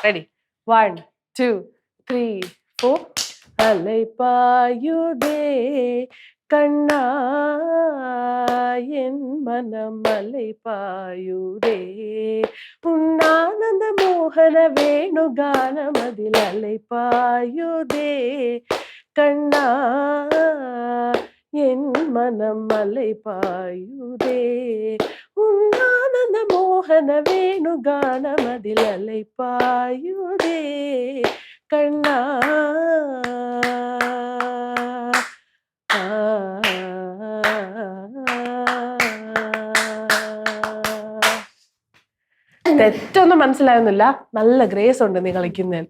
Ready 1 2 3 4 அலைபாயுதே கண்ணா என் மனம் அலைபாயுதே உன்னானந்த மோகன வேணுகானம் அதில் அலைபாயுதே கண்ணா என் மனம் அலைபாயுதே உன்னானந்த மோகன வேணுகானம் அதில் அலைபாயுதே கண்ணா തെറ്റൊന്നും മനസ്സിലാവുന്നില്ല. നല്ല ഗ്രേസ് ഉണ്ട് നീ കളിക്കുന്നതിൽ.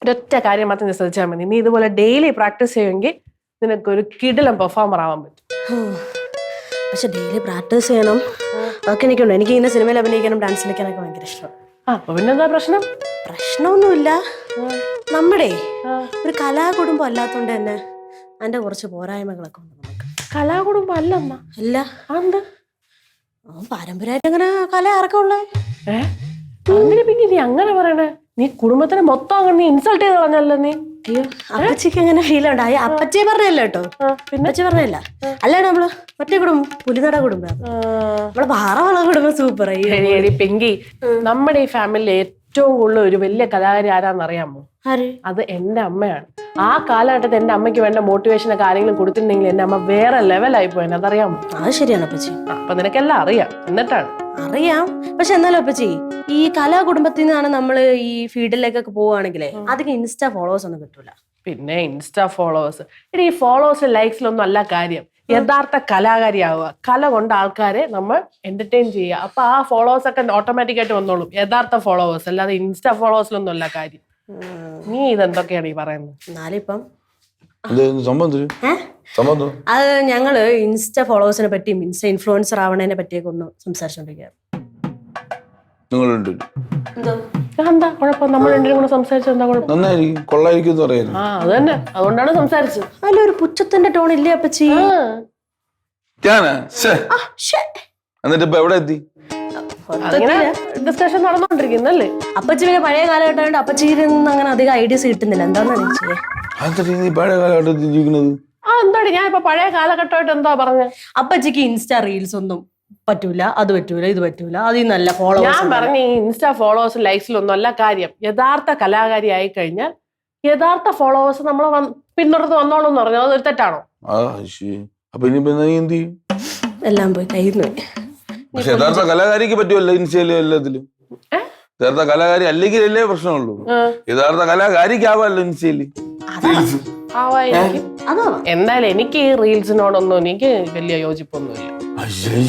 ഒരൊറ്റ കാര്യം മാത്രം നീ ശ്രദ്ധിച്ചാൽ മതി. നീ ഇതുപോലെ ഡെയിലി പ്രാക്ടീസ് ചെയ്യുമെങ്കിൽ നിനക്കൊരു കിടിലം പെർഫോമർ ആവാൻ പറ്റും. പക്ഷെ ഡെയിലി പ്രാക്ടീസ് ചെയ്യണം, അതൊക്കെ എനിക്കുണ്ട്. എനിക്ക് ഇങ്ങനെ സിനിമയിൽ അഭിനയിക്കാനും ഡാൻസ് കളിക്കാനൊക്കെ ഭയങ്കര ഇഷ്ടം. അപ്പൊ പിന്നെന്താ പ്രശ്നം? പ്രശ്നമൊന്നുമില്ല. നമ്മുടെ ഒരു കലാകുടുംബം അല്ലാത്തോണ്ട് തന്നെ അതിന്റെ കുറച്ച് പോരായ്മകളൊക്കെ ഉണ്ട് നമുക്ക്. കലാകുടുംബം അല്ലെന്ന അല്ല, എന്ത് പാരമ്പര്യമായിട്ട് അങ്ങനെ കല ആർക്കുള്ളേ? അങ്ങനെ പിന്നെ നീ അങ്ങനെ പറയണേ? നീ കുടുംബത്തിനെ മൊത്തം അങ്ങനെ നീ ഇൻസൾട്ട് ചെയ്ത് കളഞ്ഞല്ലോ നീ. അയ്യോ, അപ്പച്ചിക്ക് അങ്ങനെ ഫീൽ ഉണ്ടായി. അപ്പച്ചി പറഞ്ഞല്ലോ കേട്ടോ, പിന്നെ അച്ഛൻ പറഞ്ഞല്ല. അല്ലേ നമ്മള് മറ്റേ കുടുംബം പുലിനട കുടുംബം, നമ്മളെ പാറവള കുടുംബം സൂപ്പർ. പെങ്കി, നമ്മുടെ ഈ ഫാമിലിയിൽ ഏറ്റവും കൂടുതൽ ഒരു വലിയ കലാകാരി ആരാന്നറിയാമോ? അത് എന്റെ അമ്മയാണ്. ആ കാലഘട്ടത്തിൽ എന്റെ അമ്മയ്ക്ക് വേണ്ട മോട്ടിവേഷനൊക്കെ ആരെങ്കിലും കൊടുത്തിട്ടുണ്ടെങ്കിൽ എന്റെ അമ്മ വേറെ ലെവലായി പോയി. അതറിയാമോ? അത് ശരിയാണ് അപ്പച്ചി. അപ്പൊ നിനക്കെല്ലാം അറിയാം. എന്നിട്ടാണ് അറിയാം. പക്ഷെ എന്നാലും അപ്പച്ചി, ഈ കലാകുടുംബത്തിൽ നിന്നാണ് നമ്മള് ഈ ഫീൽഡിലേക്കൊക്കെ പോവുകയാണെങ്കിലേ അധികം ഇൻസ്റ്റാ ഫോളോവേഴ്സ് ഒന്നും കിട്ടൂല. പിന്നെ ഇൻസ്റ്റാ ഫോളോവേഴ്സ്, ഈ ഫോളോവേഴ്സ് ലൈക്സിലൊന്നും അല്ല കാര്യം. യഥാർത്ഥ കലാകാരിയാവുക, കല കൊണ്ട് ആൾക്കാരെ നമ്മൾ എന്റർടൈൻ ചെയ്യുക. അപ്പൊ ആ ഫോളോവേഴ്സ് ഒക്കെ ഓട്ടോമാറ്റിക് ആയിട്ട് വന്നോളും. യഥാർത്ഥ ഫോളോവേഴ്സ്, അല്ലാതെ ഇൻസ്റ്റാ ഫോളോവേഴ്സിലൊന്നും അല്ല കാര്യം. നീ ഇതെന്തൊക്കെയാണ് ഈ പറയുന്നത്? എന്നാലിപ്പം അത് ഞങ്ങള് ഇൻസ്റ്റാ ഫോളോവേഴ്സിനെ പറ്റിയും ഇൻസ്റ്റ ഇൻഫ്ലുവൻസർ ആവണതിനെ പറ്റിയൊക്കെ ഒന്ന് സംസാരിച്ചോണ്ടിരിക്കുക. എന്താ കുഴപ്പം? നമ്മൾ രണ്ടുപേരും കൂടെ സംസാരിച്ചത് എന്താ കുഴപ്പം? അത് തന്നെ, അതുകൊണ്ടാണ് സംസാരിച്ചത്. അല്ല, ഒരു പുച്ഛത്തിന്റെ ടോൺ ഇല്ലേ അപ്പച്ചി? ഡിസ്കഷൻ നടന്നുകൊണ്ടിരിക്കുന്നല്ലേ? അപ്പച്ചി പിന്നെ പഴയ കാലഘട്ടം അപ്പച്ചിയിൽ നിന്ന് അങ്ങനെ അധികം ഐഡിയസ് കിട്ടുന്നില്ല. എന്താന്നാണ് എന്താടി ഞാൻ ഇപ്പൊ പഴയ കാലഘട്ടമായിട്ട് എന്താ പറഞ്ഞ? അപ്പച്ചിക്ക് ഇൻസ്റ്റാ റീൽസ് ഒന്നും പറ്റൂല, അത് പറ്റൂല, ഇത് പറ്റൂല, അതിൽ നല്ല ഫോളോവേഴ്സ്. ഞാൻ പറഞ്ഞ ഈ ഇൻസ്റ്റാ ഫോളോവേഴ്സ് ലൈക്സിലൊന്നും അല്ല കാര്യം. യഥാർത്ഥ കലാകാരി ആയി കഴിഞ്ഞാൽ യഥാർത്ഥ ഫോളോവേഴ്സ് നമ്മളെ പിന്തുടർന്ന് വന്നോളൂ എന്ന് പറഞ്ഞു. അതൊരു തെറ്റാണോ? എല്ലാം പോയി കയ്യിൽ നിന്ന്. പക്ഷെ യഥാർത്ഥ കലാകാരിക്ക് പറ്റുമല്ലോ ഇൻസ്റ്റയിലും എല്ലാത്തിലും. യഥാർത്ഥ കലാകാരി അല്ലെങ്കിൽ അല്ലേ പ്രശ്നമുള്ളൂ. യഥാർത്ഥ കലാകാരിക്ക് ആവാമല്ലോ ഇൻസ്റ്റയില്. എന്തായാലും എനിക്ക് ഈ റീൽസിനോടൊന്നും എനിക്ക് വലിയ യോജിപ്പൊന്നുമില്ല.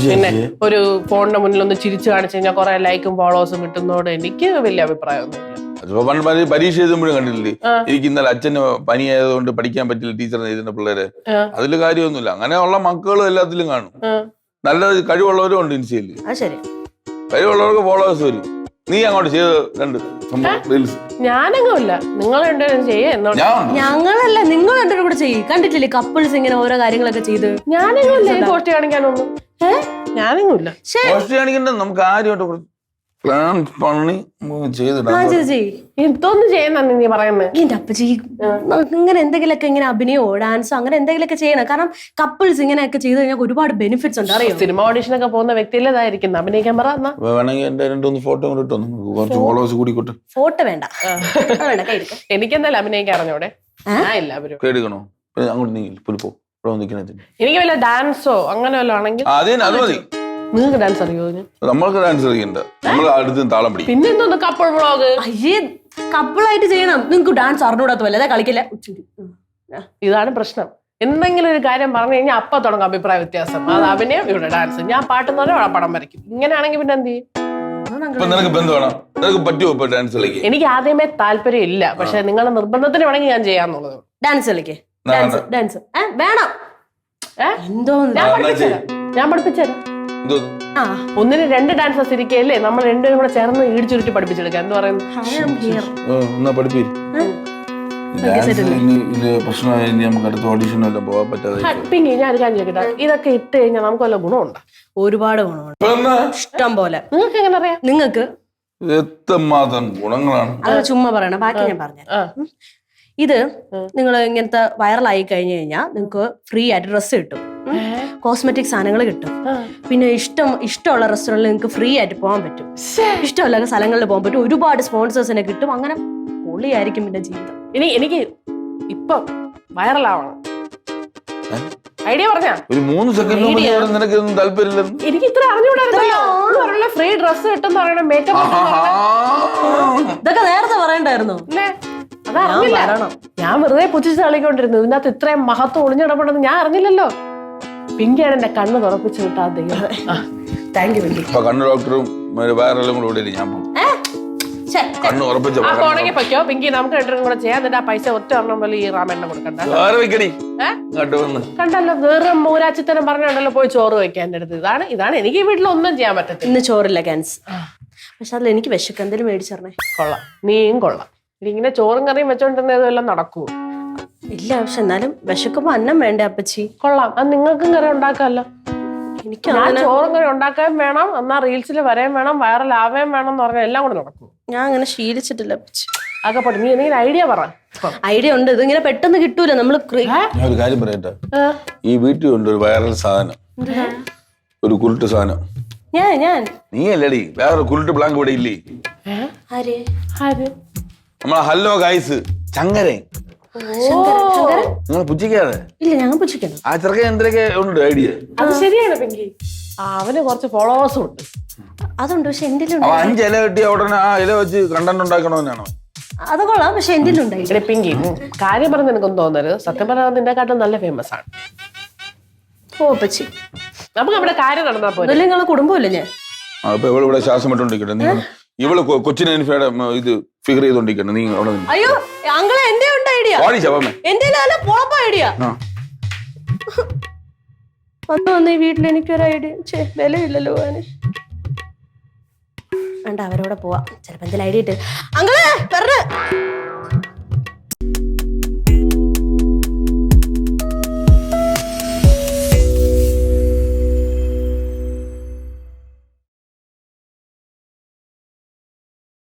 പിന്നെ ഒരു ഫോണിന്റെ മുന്നിൽ ഒന്ന് ചിരിച്ചു കാണിച്ചു കഴിഞ്ഞാൽ കുറെ ലൈക്കും ഫോളോവേഴ്സും കിട്ടുന്നതോട് എനിക്ക് വലിയ അഭിപ്രായമൊന്നുമില്ല. പരീക്ഷ എഴുതുമ്പോഴും കണ്ടില്ലേ, എനിക്ക് ഇന്നലെ അച്ഛന് പനിയായതുകൊണ്ട് പഠിക്കാൻ പറ്റില്ല ടീച്ചർ എഴുതുന്ന പിള്ളേരെ. അതില് കാര്യമൊന്നുമില്ല. അങ്ങനെയുള്ള മക്കളും എല്ലാത്തിലും കാണും. നല്ല കഴിവുള്ളവരും ഉണ്ട് ഇൻസ്റ്റയില്. കഴിവുള്ളവർക്ക് ഫോളോവേഴ്സ് വരും. നീ അങ്ങോട്ട് ചെയ്ത് രണ്ട് റീൽസ്. ഞാനങ്ങല്ല, നിങ്ങൾ രണ്ടുപേരും ചെയ്യേ. ഞങ്ങളല്ല, നിങ്ങൾ രണ്ടുപേരും കൂടെ ചെയ്യും. കണ്ടിട്ടില്ലേ കപ്പിൾസ് ഇങ്ങനെ ഓരോ കാര്യങ്ങളൊക്കെ ചെയ്ത്? ഞാനങ്ങല്ല പോസ്റ്റ് കാണിക്കാനൊന്നും. ഞാനങ്ങല്ല പോസ്റ്റ് കാണിക്കണ്ട. നമുക്ക് ആരുമായിട്ട് പ്ലാൻ പണി എന്തോന്ന് ചെയ്യുന്ന നീ പറയുന്നത്? എന്റെ അപ്പച്ചി ഇങ്ങനെ എന്തെങ്കിലുമൊക്കെ ഇങ്ങനെ അഭിനയോ ഡാൻസോ അങ്ങനെ എന്തെങ്കിലുമൊക്കെ ചെയ്യണം. കാരണം കപ്പിൾസ് ഇങ്ങനെയൊക്കെ ചെയ്ത് കഴിഞ്ഞാൽ ഒരുപാട് ബെനിഫിറ്റ്സ് ഉണ്ട്. അറിയോ? സിനിമ ഓഡിഷനൊക്കെ പോകുന്ന വ്യക്തിയിലേതായിരിക്കും അഭിനയിക്കാൻ പറ. വേണമെങ്കിൽ എന്റെ രണ്ടൊന്ന് ഫോട്ടോ ഫോട്ടോ വേണ്ട, എനിക്കെന്തായാലും അഭിനയിക്കാൻ അറിഞ്ഞൂടെ? കേൾക്കണോ? അങ്ങോട്ട് നീ എനിക്ക് വല്ല ഡാൻസോ അങ്ങനെ വല്ല ആണെങ്കിൽ അത് മതി. നിങ്ങൾക്ക് ഡാൻസ് അറിയോ? നമ്മൾക്ക് ഡാൻസ് അറിയണ്ട. നമ്മൾ അടുത്ത് താളം പിടിക്കും. പിന്നെ എന്തോന്ന് കപ്പിൾ വ്ളോഗ്? അയ്യേ, കപ്പിളായിട്ട് ചെയ്യണം. നിങ്ങൾക്ക് ഡാൻസ് അറിഞ്ഞൂടാത്ത പോലെ അതാ കളിക്കില്ല. ഇതാണ് പ്രശ്നം. എന്തെങ്കിലും ഒരു കാര്യം പറഞ്ഞു കഴിഞ്ഞാൽ അപ്പൊ തുടങ്ങും അഭിപ്രായ വ്യത്യാസം. അത് അഭിനയം, ഇവിടെ ഡാൻസ്. ഞാൻ പാട്ടെന്ന് പറഞ്ഞാൽ പടം വരയ്ക്കും. ഇങ്ങനെയാണെങ്കിൽ പിന്നെ എന്ത് ചെയ്യും? എനിക്ക് ആദ്യമേ താല്പര്യം ഇല്ല. പക്ഷെ നിങ്ങളുടെ നിർബന്ധത്തിന് വേണമെങ്കിൽ ഞാൻ ചെയ്യാന്നുള്ളത്. ഡാൻസ് കളിക്കേ? ഡാൻസ് വേണം. എന്തോ ഞാൻ പഠിപ്പിച്ചുതരാം. ഒന്നിന് രണ്ട് ഡാൻസസ് ഇരിക്കല്ലേ, നമ്മൾ രണ്ടുപേരും കൂടെ ചേർന്ന് ഇടിച്ചുരുട്ടി പഠിപ്പിച്ചെടുക്കാം. എന്ന് പറയുന്നത് പിങ്കി, ഞാൻ ഒരു കാര്യം ചോദിക്കട്ടെ, ഇതൊക്കെ ഇട്ട് കഴിഞ്ഞാൽ നമുക്ക് വല്ല ഗുണമുണ്ടോ? ഒരുപാട് ഗുണമുണ്ട്, ഇഷ്ടം പോലെ. നിങ്ങൾക്ക് എങ്ങനെ അറിയാം? നിങ്ങൾക്ക് എത്രമാത്രം ഗുണങ്ങളാണ്. അത് ചുമ്മാ പറയണം, ബാക്കി ഞാൻ പറഞ്ഞു. ഇത് നിങ്ങൾ ഇങ്ങനത്തെ വൈറലായി കഴിഞ്ഞു കഴിഞ്ഞാൽ നിങ്ങൾക്ക് ഫ്രീ ആയിട്ട് ഡ്രസ്സ് കിട്ടും, കോസ്മെറ്റിക് സാധനങ്ങൾ കിട്ടും, പിന്നെ ഇഷ്ടമുള്ള റെസ്റ്റോറൻറ്റിൽ നിങ്ങൾക്ക് ഫ്രീ ആയിട്ട് പോകാൻ പറ്റും, ഇഷ്ടമുള്ള സ്ഥലങ്ങളിൽ പോകാൻ പറ്റും, ഒരുപാട് സ്പോൺസേഴ്സിനെ കിട്ടും. അങ്ങനെ പൊളിയായിരിക്കും പിന്നെ ജീവിതം. ഇനി എനിക്ക് ഇപ്പം വൈറലാവണം. ഐഡിയ പറഞ്ഞ ഒരു 3 സെക്കൻഡ് നിനക്ക് ഒന്നും താല്പര്യമില്ല. എനിക്ക് ഇത്ര അറിഞ്ഞുകൂടാ. ഫ്രീ ഡ്രസ് കിട്ടും പറയണം, മേക്കപ്പ് ഇതൊക്കെ നേരത്തെ പറയണ്ടായിരുന്നു. ഞാൻ വെറുതെ പുച്ഛിച്ച് കളിക്കൊണ്ടിരുന്നു. ഇതിനകത്ത് ഇത്രയും മഹത്വം ഒളിഞ്ഞിടപെടുന്നത് ഞാൻ അറിഞ്ഞില്ലല്ലോ. പിങ്കിയാണ് എന്റെ കണ്ണ് തുറപ്പിച്ചു വിട്ടാ. Thank you Pinky. കണ്ണ് ഡോക്ടറും വൈറലും കൂടെ ഞാൻ കണ്ണ് ഉറപ്പിച്ച പൊയ്ക്കോ പിങ്കി. നമുക്ക് രണ്ടും കൂടെ ചെയ്യാം. എന്നിട്ട് ആ പൈസ ഒറ്റ ഒരെണ്ണം പോലെ ഈ റാമെണ്ണ കൊടുക്കണ്ട. കണ്ടല്ലോ, വേറെ മൂരാച്ചിത്തരം പറഞ്ഞുണ്ടല്ലോ പോയി ചോറ് വെക്കാൻ എന്റെ അടുത്ത്. ഇതാണ് എനിക്ക് ഈ വീട്ടിൽ ഒന്നും ചെയ്യാൻ പറ്റത്തില്ല. ഇന്ന് ചോറില്ല ക്യാൻസർ. പക്ഷെ അതിൽ എനിക്ക് വിശക്ക്, എന്തെങ്കിലും മേടിച്ചറിഞ്ഞേ. കൊള്ളാം, നീയും കൊള്ളാം. ഇങ്ങനെ ചോറും കറിയും വെച്ചോണ്ടിരുന്നതെല്ലാം നടക്കൂ. ഇല്ല, പക്ഷെ എന്നാലും വിശക്കുമ്പോ അന്നം വേണ്ടേ അപ്പച്ചി? കൊള്ളാം, അത് നിങ്ങൾക്കും കറി ഉണ്ടാക്കാമല്ലോ. എനിക്ക് ചോറും കറി ഉണ്ടാക്കാൻ വേണം, എന്നാ റീൽസിൽ വരാൻ വേണം, വൈറലാവേം വേണം എന്ന് പറഞ്ഞാൽ എല്ലാം കൂടെ നടക്കും. ഞാൻ അങ്ങനെ ശീലിച്ചിട്ടില്ല അപ്പച്ചി. അതൊക്കെ പോട്ടെ, നീ എന്തെങ്കിലും ഐഡിയ പറ. ഐഡിയ ഉണ്ട്, ഇതിങ്ങനെ പെട്ടെന്ന് കിട്ടൂല. നമ്മള് ഞാൻ ഒരു കാര്യം പറയട്ടെ, ഈ വീട്ടിൽ ഉണ്ട് ഒരു വൈറൽ സാധനം, ഒരു കുരുട്ട് സാധനം. ഞാൻ നീ അല്ലടി, വേറെ കുരുട്ട് ബ്ലാങ്ക് ഇവിടെ ഇല്ലേ? നമ്മളെ ഹലോ ഗൈസ് ചങ്കര. നിങ്ങൾ പുച്ഛിക്കാതെ. ഇല്ല, ഞങ്ങൾ പുച്ഛിക്കണം. ആ ചെറുക്കൻ എന്തൊക്കെ ഉണ്ട് ഐഡിയ. അത് ശരിയാണ് പിങ്കി, അവന് കുറച്ച് ഫോളോവേഴ്സും ഉണ്ട്. അതുണ്ട്, പക്ഷെ എന്റെ 5 ഇല കിട്ടിയ ഉടനെ ആ ഇല വെച്ച് കണ്ടന്റ് ഉണ്ടാക്കണമെന്നാണോ? അത് കൊള്ളാം, പക്ഷെ എന്റെ ഉണ്ടായി. പിങ്കി കാര്യം പറഞ്ഞ് നിനക്കൊന്നും തോന്നരുത്. സത്യം പറഞ്ഞാൽ നിന്നെക്കാട്ടും നല്ല ഫേമസ് ആണ്. ഓ പച്ചി, നമുക്ക് നമ്മുടെ കാര്യം നടന്നാ പോലെ. നിങ്ങളെ കുടുംബമില്ല ഞാൻ. അപ്പൊ ഇവിടെ ശ്വാസം ഇട്ടോണ്ടിരിക്കട്ടെ. നീ ഇവള് കൊച്ചിനെ ഇത് ഫിഗർ ചെയ്തോണ്ടിരിക്കട്ടെ. നീ അവിടെ അയ്യോ അങ്ങളെ എന്റെ ഉണ്ട് ഐഡിയ. എന്റെ ഐഡിയ വന്ന് ഈ വീട്ടിൽ എനിക്കൊരു ഐഡിയ. വിലയില്ലല്ലോ അവന്. വേണ്ട, അവരോടെ പോവാം. ചിലപ്പോ എന്തെങ്കിലും ഐഡിയ ഇട്ട്. അങ്ങളെ പറഞ്ഞ